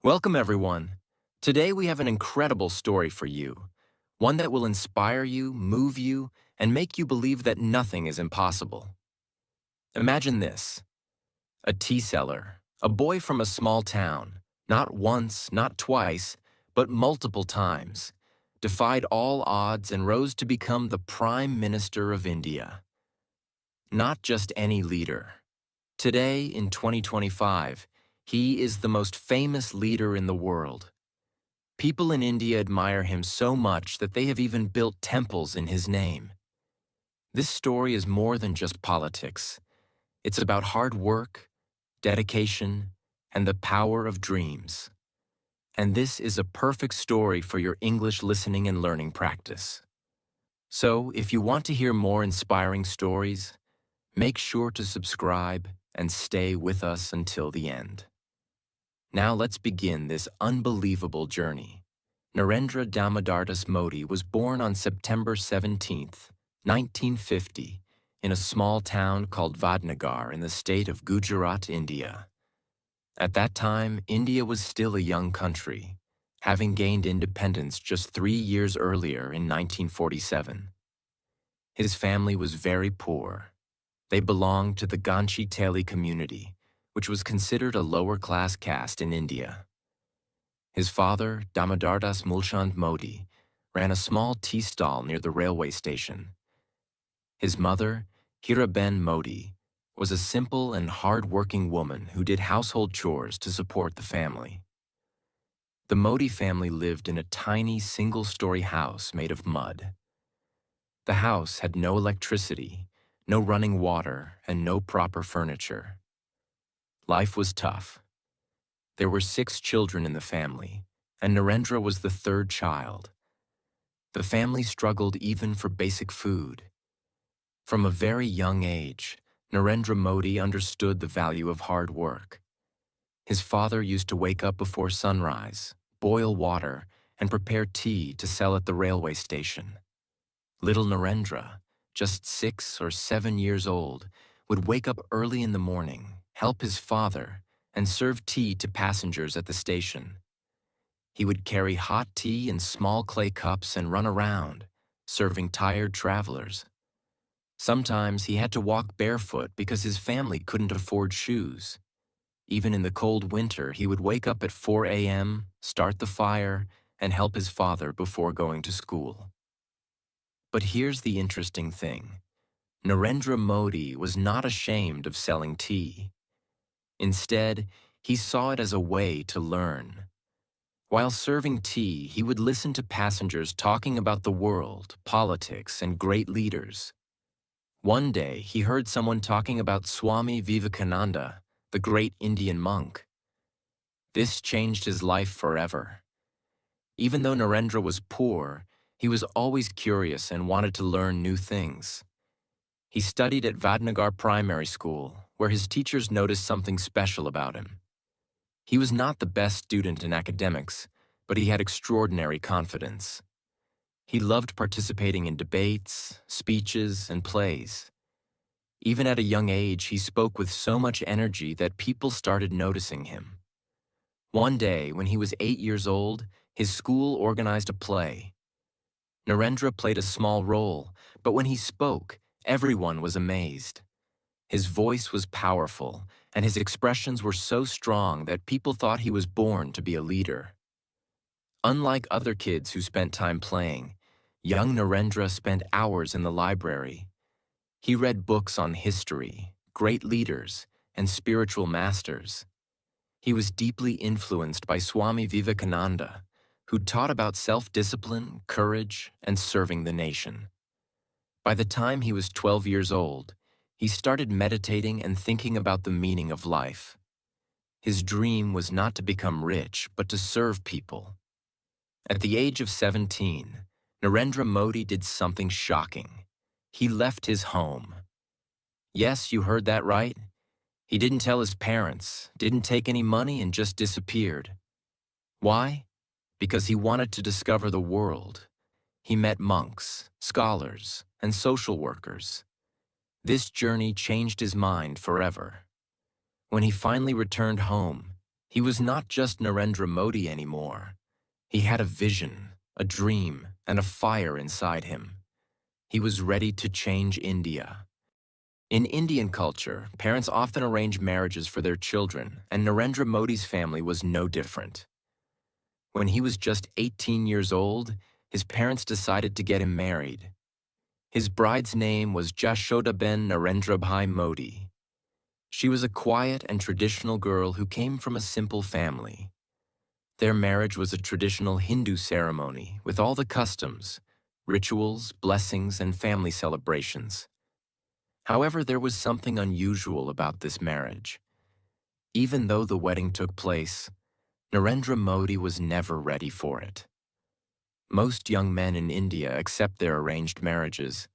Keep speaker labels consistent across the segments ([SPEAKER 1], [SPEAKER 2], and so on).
[SPEAKER 1] Welcome, everyone. Today we have an incredible story for you, one that will inspire you, move you, and make you believe that nothing is impossible. Imagine this: a tea seller, a boy from a small town, not once, not twice, but multiple times, defied all odds and rose to become the Prime Minister of India. Not just any leader. Today, in 2025, he is the most famous leader in the world. People in India admire him so much that they have even built temples in his name. This story is more than just politics. It's about hard work, dedication, and the power of dreams. And this is a perfect story for your English listening and learning practice. So, if you want to hear more inspiring stories, make sure to subscribe and stay with us until the end. Now let's begin this unbelievable journey. Narendra Damodardas Modi was born on September 17, 1950, in a small town called Vadnagar in the state of Gujarat, India. At that time, India was still a young country, having gained independence just 3 years earlier in 1947. His family was very poor. They belonged to the Ganchi Teli community, which was considered a lower-class caste in India. His father, Damodardas Mulchand Modi, ran a small tea stall near the railway station. His mother, Hiraben Modi, was a simple and hard-working woman who did household chores to support the family. The Modi family lived in a tiny single-story house made of mud. The house had no electricity, no running water, and no proper furniture. Life was tough. There were 6 children in the family, and Narendra was the third child. The family struggled even for basic food. From a very young age, Narendra Modi understood the value of hard work. His father used to wake up before sunrise, boil water, and prepare tea to sell at the railway station. Little Narendra, just 6 or 7 years old, would wake up early in the morning, help his father, and serve tea to passengers at the station. He would carry hot tea in small clay cups and run around, serving tired travelers. Sometimes he had to walk barefoot because his family couldn't afford shoes. Even in the cold winter, he would wake up at 4 a.m., start the fire, and help his father before going to school. But here's the interesting thing. Narendra Modi was not ashamed of selling tea. Instead, he saw it as a way to learn. While serving tea, he would listen to passengers talking about the world, politics, and great leaders. One day, he heard someone talking about Swami Vivekananda, the great Indian monk. This changed his life forever. Even though Narendra was poor, he was always curious and wanted to learn new things. He studied at Vadnagar Primary School, where his teachers noticed something special about him. He was not the best student in academics, but he had extraordinary confidence. He loved participating in debates, speeches, and plays. Even at a young age, he spoke with so much energy that people started noticing him. One day, when he was 8 years old, his school organized a play. Narendra played a small role, but when he spoke, everyone was amazed. His voice was powerful, and his expressions were so strong that people thought he was born to be a leader. Unlike other kids who spent time playing, young Narendra spent hours in the library. He read books on history, great leaders, and spiritual masters. He was deeply influenced by Swami Vivekananda, who taught about self-discipline, courage, and serving the nation. By the time he was 12 years old, he started meditating and thinking about the meaning of life. His dream was not to become rich, but to serve people. At the age of 17, Narendra Modi did something shocking. He left his home. Yes, you heard that right. He didn't tell his parents, didn't take any money, and just disappeared. Why? Because he wanted to discover the world. He met monks, scholars, and social workers. This journey changed his mind forever. When he finally returned home, He was not just Narendra Modi anymore. He had a vision, a dream, and a fire inside him. He was ready to change India. In Indian culture, parents often arrange marriages for their children, and Narendra Modi's family was no different. When he was just 18 years old, his parents decided to get him married. His bride's name was Jashodaben Narendrabhai Modi. She was a quiet and traditional girl who came from a simple family. Their marriage was a traditional Hindu ceremony with all the customs, rituals, blessings, and family celebrations. However, there was something unusual about this marriage. Even though the wedding took place, Narendra Modi was never ready for it. Most young men in India accept their arranged marriages,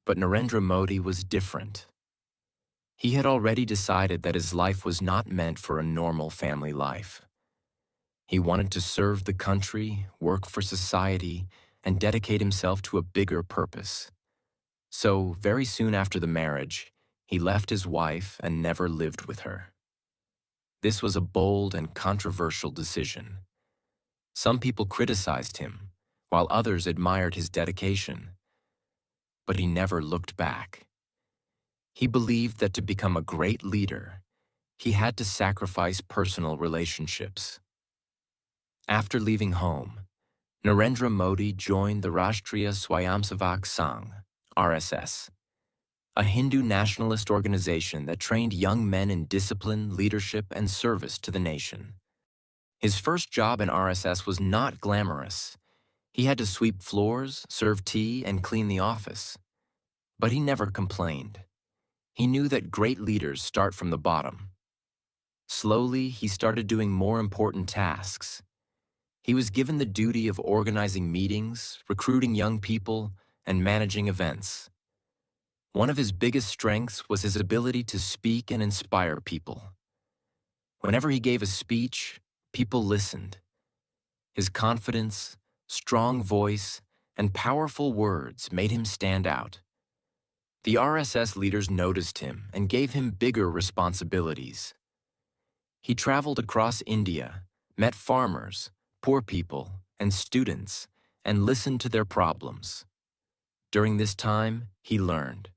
[SPEAKER 1] but Narendra Modi was different. He had already decided that his life was not meant for a normal family life. He wanted to serve the country, work for society, and dedicate himself to a bigger purpose. So, very soon after the marriage, he left his wife and never lived with her. This was a bold and controversial decision. Some people criticized him, while others admired his dedication. But he never looked back. He believed that to become a great leader, he had to sacrifice personal relationships. After leaving home, Narendra Modi joined the Rashtriya Swayamsevak Sangh, RSS, a Hindu nationalist organization that trained young men in discipline, leadership, and service to the nation. His first job in RSS was not glamorous. He had to sweep floors, serve tea, and clean the office. But he never complained. He knew that great leaders start from the bottom. Slowly, he started doing more important tasks. He was given the duty of organizing meetings, recruiting young people, and managing events. One of his biggest strengths was his ability to speak and inspire people. Whenever he gave a speech, people listened. His confidence, strong voice, and powerful words made him stand out. The RSS leaders noticed him and gave him bigger responsibilities. He traveled across India, met farmers, poor people, and students, and listened to their problems. During this time, he learned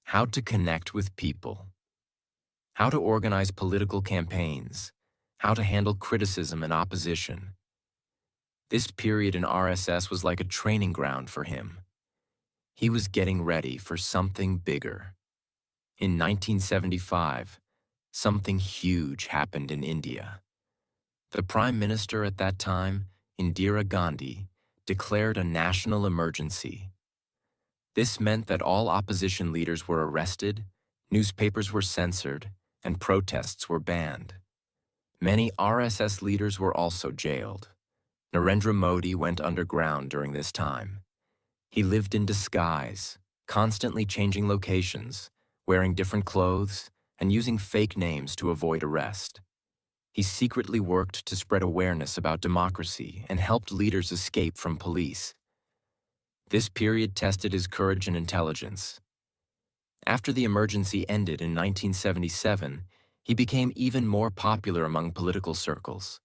[SPEAKER 1] how to connect with people, how to organize political campaigns, how to handle criticism and opposition. This period in RSS was like a training ground for him. He was getting ready for something bigger. In 1975, something huge happened in India. The Prime Minister at that time, Indira Gandhi, declared a national emergency. This meant that all opposition leaders were arrested, newspapers were censored, and protests were banned. Many RSS leaders were also jailed. Narendra Modi went underground during this time. He lived in disguise, constantly changing locations, wearing different clothes, and using fake names to avoid arrest. He secretly worked to spread awareness about democracy and helped leaders escape from police. This period tested his courage and intelligence. After the emergency ended in 1977, he became even more popular among political circles.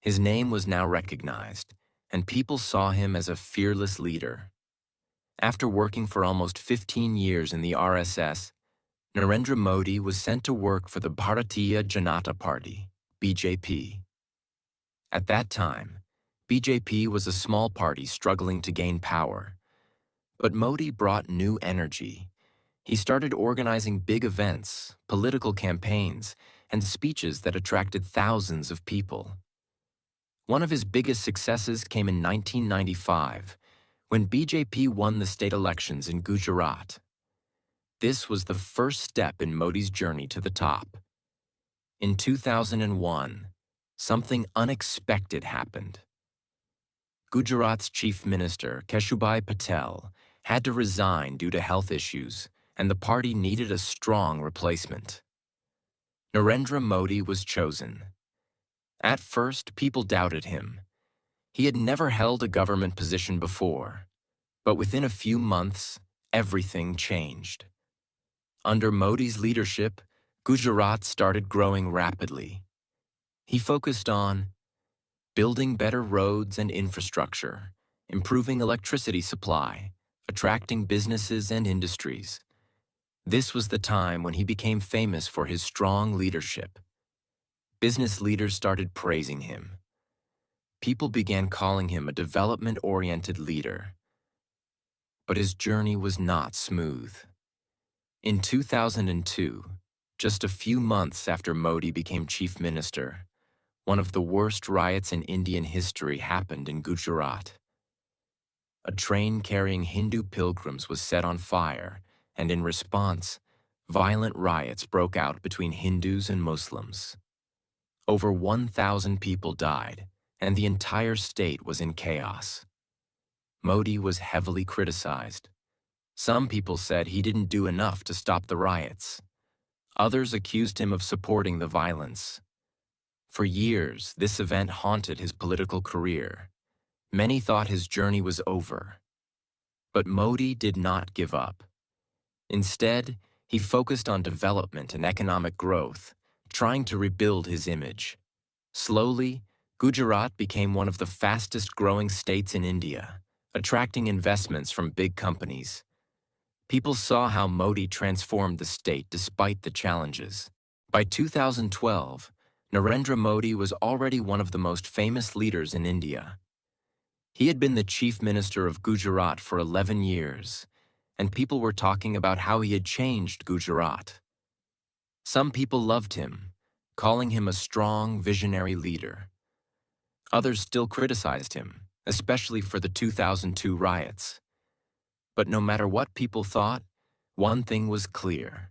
[SPEAKER 1] His name was now recognized, and people saw him as a fearless leader. After working for almost 15 years in the RSS, Narendra Modi was sent to work for the Bharatiya Janata Party, BJP. At that time, BJP was a small party struggling to gain power. But Modi brought new energy. He started organizing big events, political campaigns, and speeches that attracted thousands of people. One of his biggest successes came in 1995, when BJP won the state elections in Gujarat. This was the first step in Modi's journey to the top. In 2001, something unexpected happened. Gujarat's chief minister, Keshubhai Patel, had to resign due to health issues, and the party needed a strong replacement. Narendra Modi was chosen. At first, people doubted him. He had never held a government position before, but within a few months, everything changed. Under Modi's leadership, Gujarat started growing rapidly. He focused on building better roads and infrastructure, improving electricity supply, attracting businesses and industries. This was the time when he became famous for his strong leadership. Business leaders started praising him. People began calling him a development-oriented leader. But his journey was not smooth. In 2002, just a few months after Modi became chief minister, one of the worst riots in Indian history happened in Gujarat. A train carrying Hindu pilgrims was set on fire, and in response, violent riots broke out between Hindus and Muslims. Over 1,000 people died, and the entire state was in chaos. Modi was heavily criticized. Some people said he didn't do enough to stop the riots. Others accused him of supporting the violence. For years, this event haunted his political career. Many thought his journey was over. But Modi did not give up. Instead, he focused on development and economic growth, trying to rebuild his image. Slowly, Gujarat became one of the fastest-growing states in India, attracting investments from big companies. People saw how Modi transformed the state despite the challenges. By 2012, Narendra Modi was already one of the most famous leaders in India. He had been the chief minister of Gujarat for 11 years, and people were talking about how he had changed Gujarat. Some people loved him, calling him a strong, visionary leader. Others still criticized him, especially for the 2002 riots. But no matter what people thought, one thing was clear.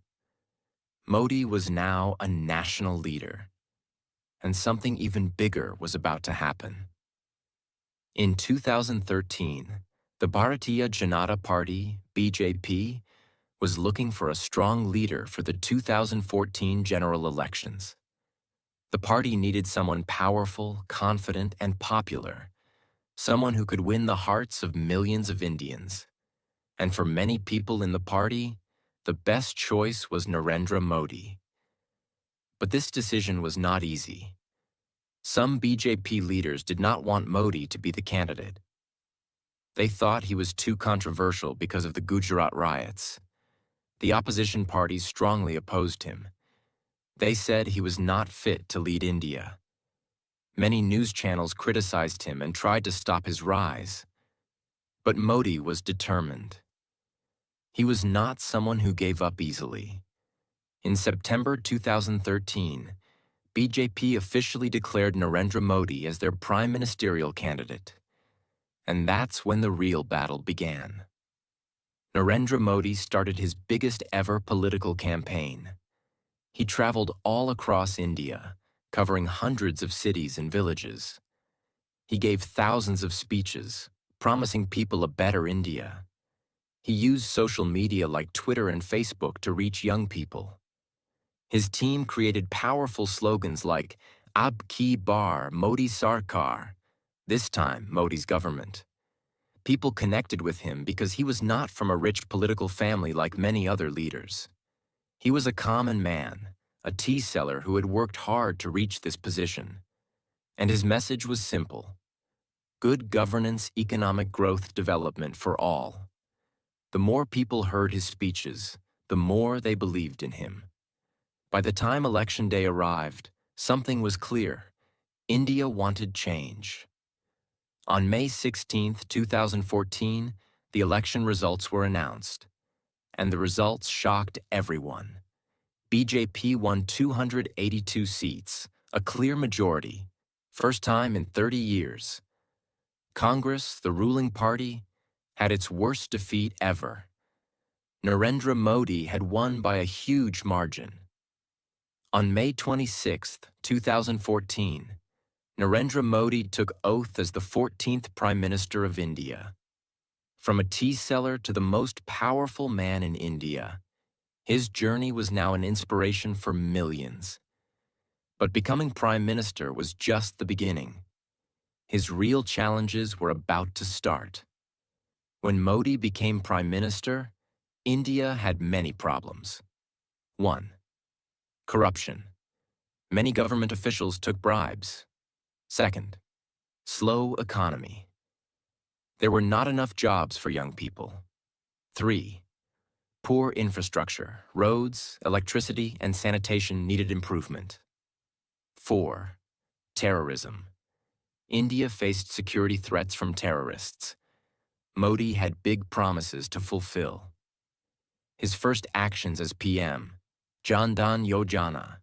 [SPEAKER 1] Modi was now a national leader, and something even bigger was about to happen. In 2013, the Bharatiya Janata Party, BJP, was looking for a strong leader for the 2014 general elections. The party needed someone powerful, confident, and popular, someone who could win the hearts of millions of Indians. And for many people in the party, the best choice was Narendra Modi. But this decision was not easy. Some BJP leaders did not want Modi to be the candidate. They thought he was too controversial because of the Gujarat riots. The opposition parties strongly opposed him. They said he was not fit to lead India. Many news channels criticized him and tried to stop his rise. But Modi was determined. He was not someone who gave up easily. In September 2013, BJP officially declared Narendra Modi as their prime ministerial candidate. And that's when the real battle began. Narendra Modi started his biggest ever political campaign. He traveled all across India, covering hundreds of cities and villages. He gave thousands of speeches, promising people a better India. He used social media like Twitter and Facebook to reach young people. His team created powerful slogans like Ab Ki Bar Modi Sarkar, this time Modi's government. People connected with him because he was not from a rich political family like many other leaders. He was a common man, a tea seller who had worked hard to reach this position. And his message was simple: good governance, economic growth, development for all. The more people heard his speeches, the more they believed in him. By the time Election Day arrived, something was clear. India wanted change. On May 16, 2014, the election results were announced. And the results shocked everyone. BJP won 282 seats, a clear majority, first time in 30 years. Congress, the ruling party, had its worst defeat ever. Narendra Modi had won by a huge margin. On May 26, 2014, Narendra Modi took oath as the 14th Prime Minister of India. From a tea seller to the most powerful man in India, his journey was now an inspiration for millions. But becoming Prime Minister was just the beginning. His real challenges were about to start. When Modi became Prime Minister, India had many problems. 1. Corruption. Many government officials took bribes. Second, slow economy. There were not enough jobs for young people. 3. Poor infrastructure. Roads, electricity, and sanitation needed improvement. 4. Terrorism. India faced security threats from terrorists. Modi had big promises to fulfill. His first actions as PM, Jan Dhan Yojana,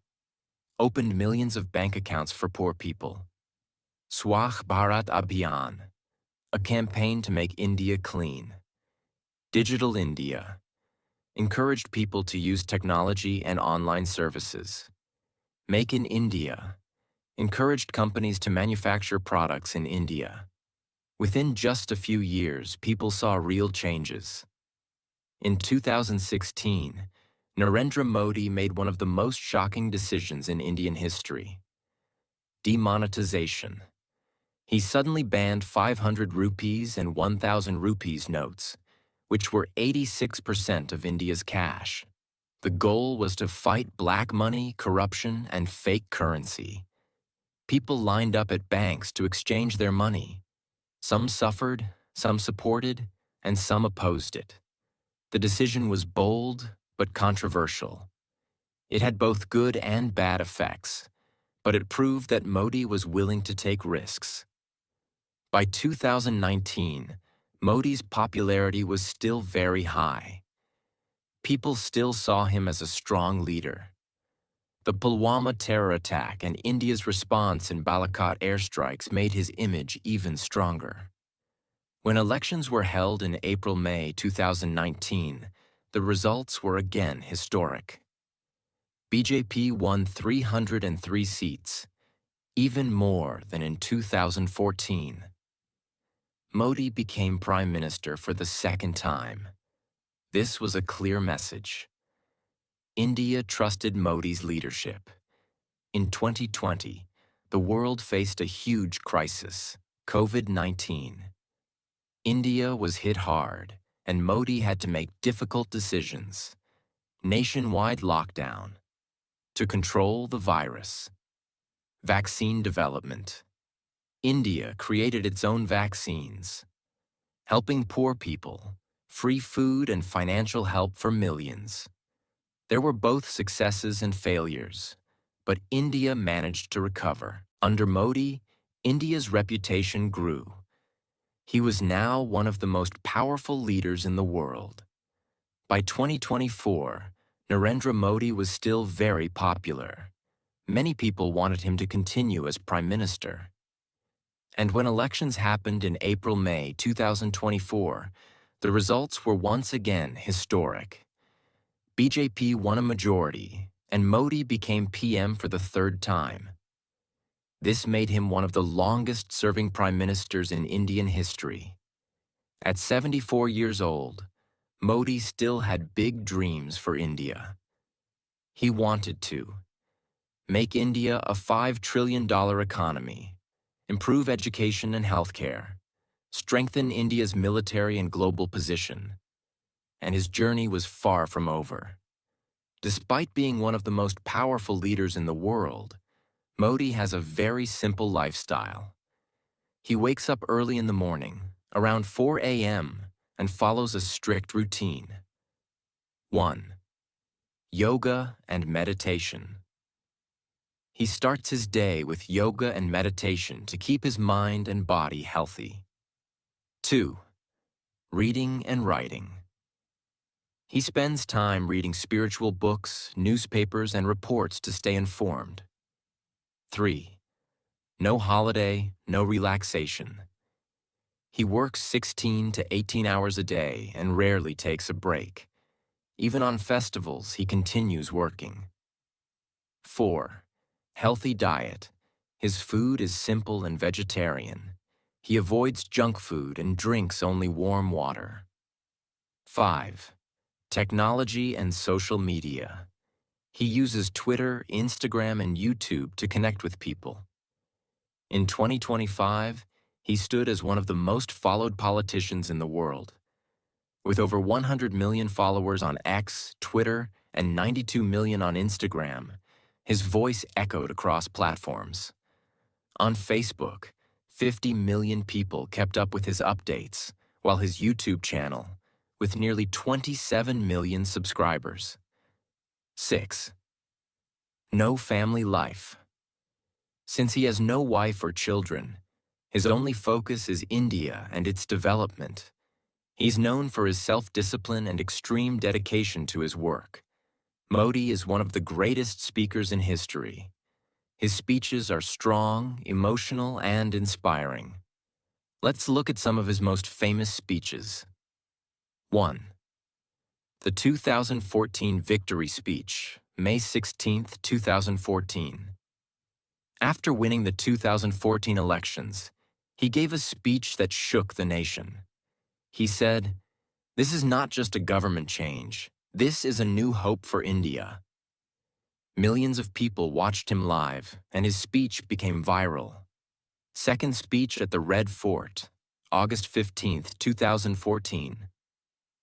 [SPEAKER 1] opened millions of bank accounts for poor people. Swachh Bharat Abhiyan, a campaign to make India clean. Digital India, encouraged people to use technology and online services. Make in India, encouraged companies to manufacture products in India. Within just a few years, people saw real changes. In 2016, Narendra Modi made one of the most shocking decisions in Indian history: demonetization. He suddenly banned 500 rupees and 1,000 rupees notes, which were 86% of India's cash. The goal was to fight black money, corruption, and fake currency. People lined up at banks to exchange their money. Some suffered, some supported, and some opposed it. The decision was bold but controversial. It had both good and bad effects, but it proved that Modi was willing to take risks. By 2019, Modi's popularity was still very high. People still saw him as a strong leader. The Pulwama terror attack and India's response in Balakot airstrikes made his image even stronger. When elections were held in April-May 2019, the results were again historic. BJP won 303 seats, even more than in 2014. Modi became Prime Minister for the second time. This was a clear message. India trusted Modi's leadership. In 2020, the world faced a huge crisis, COVID-19. India was hit hard, and Modi had to make difficult decisions. Nationwide lockdown to control the virus. Vaccine development. India created its own vaccines, helping poor people, free food and financial help for millions. There were both successes and failures, but India managed to recover. Under Modi, India's reputation grew. He was now one of the most powerful leaders in the world. By 2024, Narendra Modi was still very popular. Many people wanted him to continue as Prime Minister. And when elections happened in April-May 2024, the results were once again historic. BJP won a majority, and Modi became PM for the third time. This made him one of the longest-serving prime ministers in Indian history. At 74 years old, Modi still had big dreams for India. He wanted to make India a $5 trillion economy, improve education and healthcare, strengthen India's military and global position. And his journey was far from over. Despite being one of the most powerful leaders in the world, Modi has a very simple lifestyle. He wakes up early in the morning, around 4 a.m., and follows a strict routine. 1. Yoga and meditation. He starts his day with yoga and meditation to keep his mind and body healthy. 2. Reading and writing. He spends time reading spiritual books, newspapers, and reports to stay informed. 3. No holiday, no relaxation. He works 16 to 18 hours a day and rarely takes a break. Even on festivals, he continues working. 4. Healthy diet. His food is simple and vegetarian. He avoids junk food and drinks only warm water. 5. Technology and social media. He uses Twitter, Instagram, and YouTube to connect with people. In 2025, he stood as one of the most followed politicians in the world. With over 100 million followers on X, Twitter, and 92 million on Instagram, His voice echoed across platforms. On Facebook, 50 million people kept up with his updates, while his YouTube channel, with nearly 27 million subscribers. 6. No family life. Since he has no wife or children, his only focus is India and its development. He's known for his self-discipline and extreme dedication to his work. Modi is one of the greatest speakers in history. His speeches are strong, emotional, and inspiring. Let's look at some of his most famous speeches. 1. The 2014 Victory Speech, May 16, 2014. After winning the 2014 elections, he gave a speech that shook the nation. He said, "This is not just a government change. This is a new hope for India." Millions of people watched him live, and his speech became viral. Second speech at the Red Fort, August 15, 2014.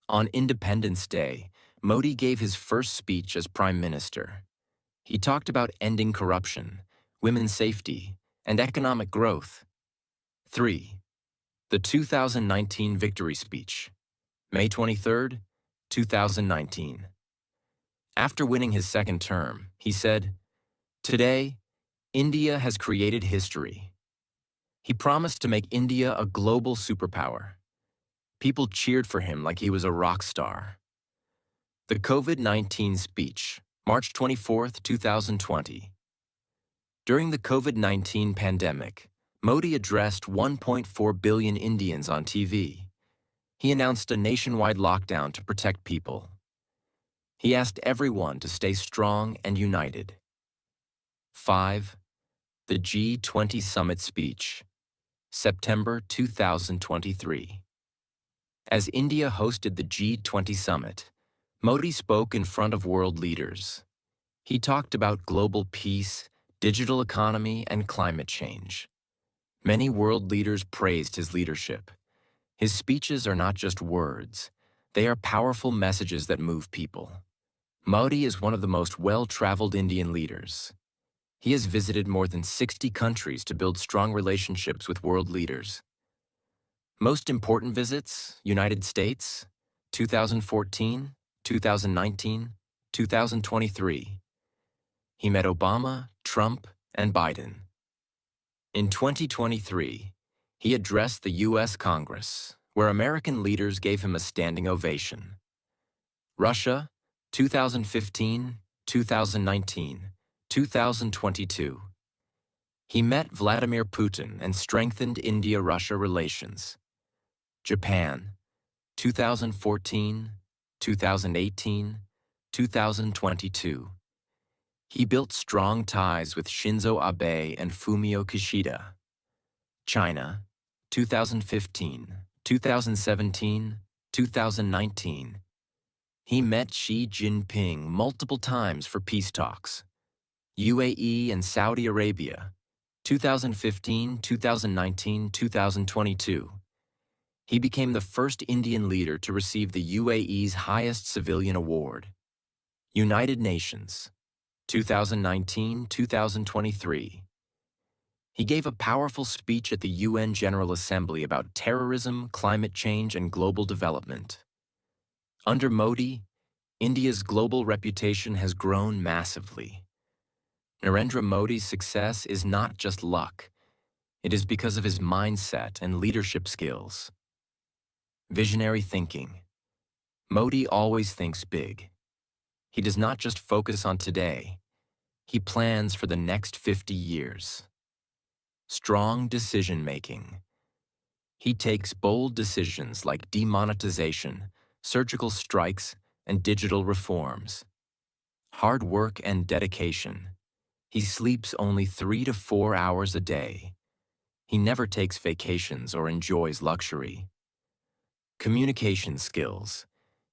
[SPEAKER 1] On Independence Day, Modi gave his first speech as Prime Minister. He talked about ending corruption, women's safety, and economic growth. 3. The 2019 Victory Speech, May 23, 2019. After winning his second term, he said, "Today, India has created history." He promised to make India a global superpower. People cheered for him like he was a rock star. The COVID-19 speech, March 24, 2020. During the COVID-19 pandemic, Modi addressed 1.4 billion Indians on TV. He announced a nationwide lockdown to protect people. He asked everyone to stay strong and united. 5. The G20 Summit Speech, September 2023. As India hosted the G20 Summit, Modi spoke in front of world leaders. He talked about global peace, digital economy, and climate change. Many world leaders praised his leadership. His speeches are not just words. They are powerful messages that move people. Modi is one of the most well-traveled Indian leaders. He has visited more than 60 countries to build strong relationships with world leaders. Most important visits: United States, 2014, 2019, 2023. He met Obama, Trump, and Biden. In 2023, he addressed the U.S. Congress, where American leaders gave him a standing ovation. Russia, 2015, 2019, 2022. He met Vladimir Putin and strengthened India-Russia relations. Japan, 2014, 2018, 2022. He built strong ties with Shinzo Abe and Fumio Kishida. China, 2015, 2017, 2019. He met Xi Jinping multiple times for peace talks. UAE and Saudi Arabia, 2015, 2019, 2022. He became the first Indian leader to receive the UAE's highest civilian award. United Nations, 2019, 2023. He gave a powerful speech at the UN General Assembly about terrorism, climate change, and global development. Under Modi, India's global reputation has grown massively. Narendra Modi's success is not just luck. It is because of his mindset and leadership skills. Visionary thinking. Modi always thinks big. He does not just focus on today. He plans for the next 50 years. Strong decision-making. He takes bold decisions like demonetization, surgical strikes, and digital reforms. Hard work and dedication. He sleeps only 3 to 4 hours a day. He never takes vacations or enjoys luxury. Communication skills.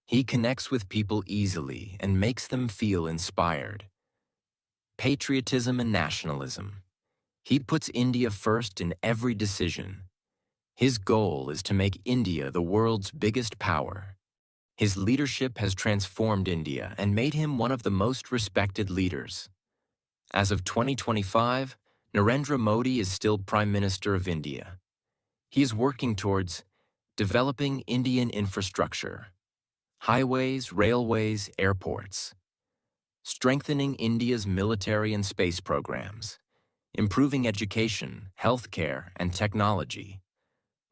[SPEAKER 1] He connects with people easily and makes them feel inspired. Patriotism and nationalism. He puts India first in every decision. His goal is to make India the world's biggest power. His leadership has transformed India and made him one of the most respected leaders. As of 2025, Narendra Modi is still Prime Minister of India. He is working towards developing Indian infrastructure, highways, railways, airports, strengthening India's military and space programs, improving education, healthcare, and technology.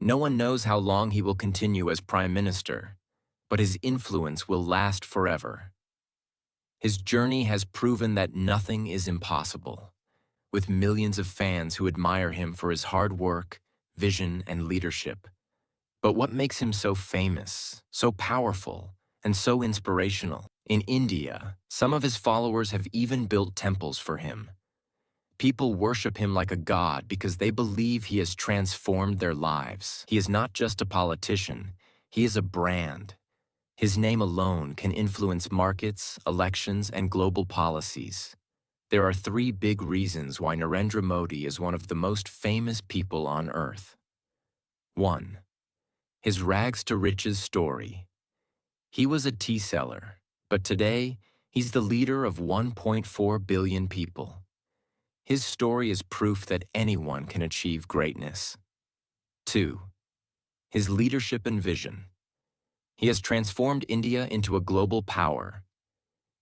[SPEAKER 1] No one knows how long he will continue as Prime Minister, but his influence will last forever. His journey has proven that nothing is impossible, with millions of fans who admire him for his hard work, vision, and leadership. But what makes him so famous, so powerful, and so inspirational? In India, some of his followers have even built temples for him. People worship him like a god because they believe he has transformed their lives. He is not just a politician, he is a brand. His name alone can influence markets, elections, and global policies. There are three big reasons why Narendra Modi is one of the most famous people on earth. 1. His rags to riches story. He was a tea seller, but today he's the leader of 1.4 billion people. His story is proof that anyone can achieve greatness. 2. His leadership and vision. He has transformed India into a global power.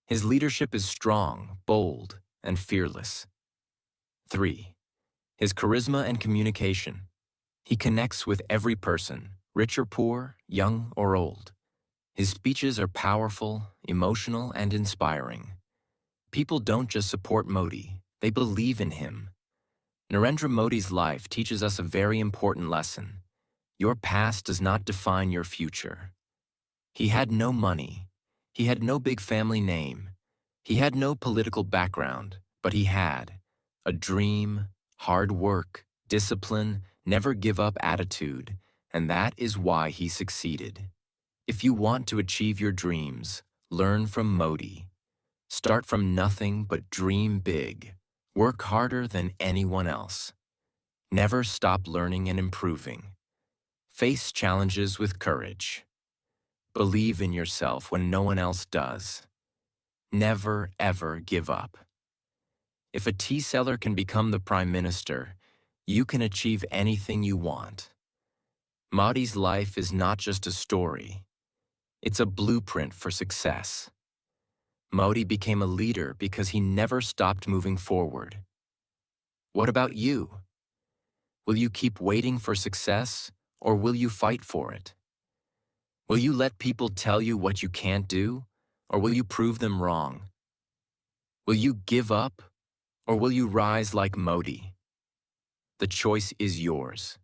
[SPEAKER 1] His leadership is strong, bold, and fearless. 3. His charisma and communication. He connects with every person, rich or poor, young or old. His speeches are powerful, emotional, and inspiring. People don't just support Modi, they believe in him. Narendra Modi's life teaches us a very important lesson. Your past does not define your future. He had no money. He had no big family name. He had no political background, but he had a dream, hard work, discipline, never give up attitude, and that is why he succeeded. If you want to achieve your dreams, learn from Modi. Start from nothing but dream big. Work harder than anyone else. Never stop learning and improving. Face challenges with courage. Believe in yourself when no one else does. Never, ever give up. If a tea seller can become the Prime Minister, you can achieve anything you want. Modi's life is not just a story. It's a blueprint for success. Modi became a leader because he never stopped moving forward. What about you? Will you keep waiting for success, or will you fight for it? Will you let people tell you what you can't do, or will you prove them wrong? Will you give up, or will you rise like Modi? The choice is yours,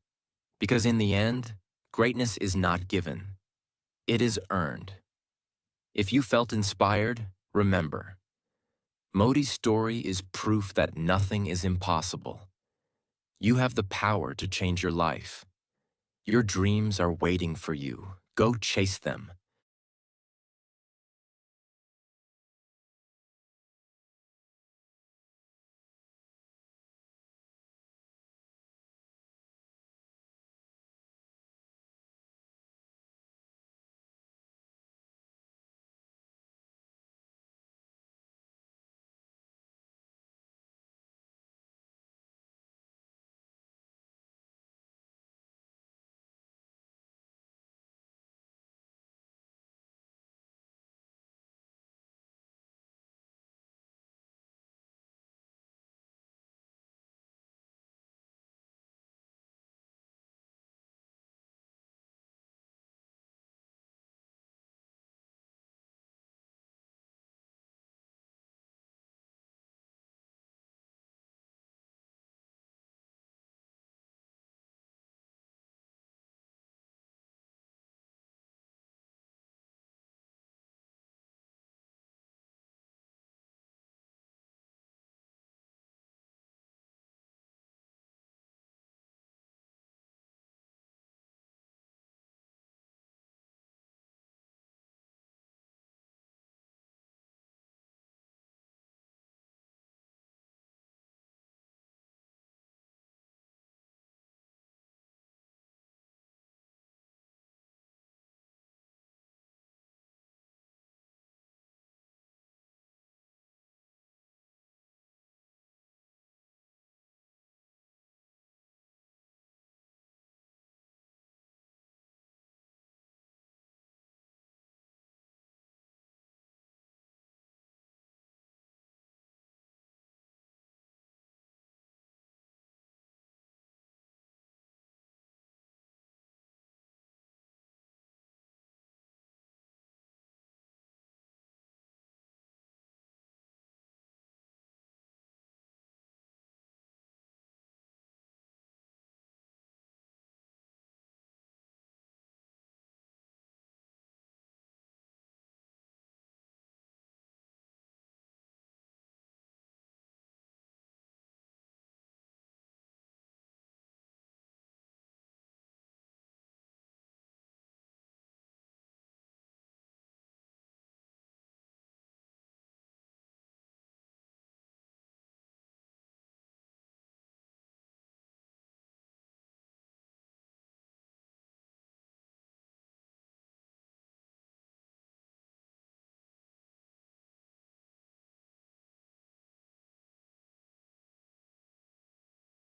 [SPEAKER 1] because in the end, greatness is not given. It is earned. If you felt inspired, remember, Modi's story is proof that nothing is impossible. You have the power to change your life. Your dreams are waiting for you. Go chase them.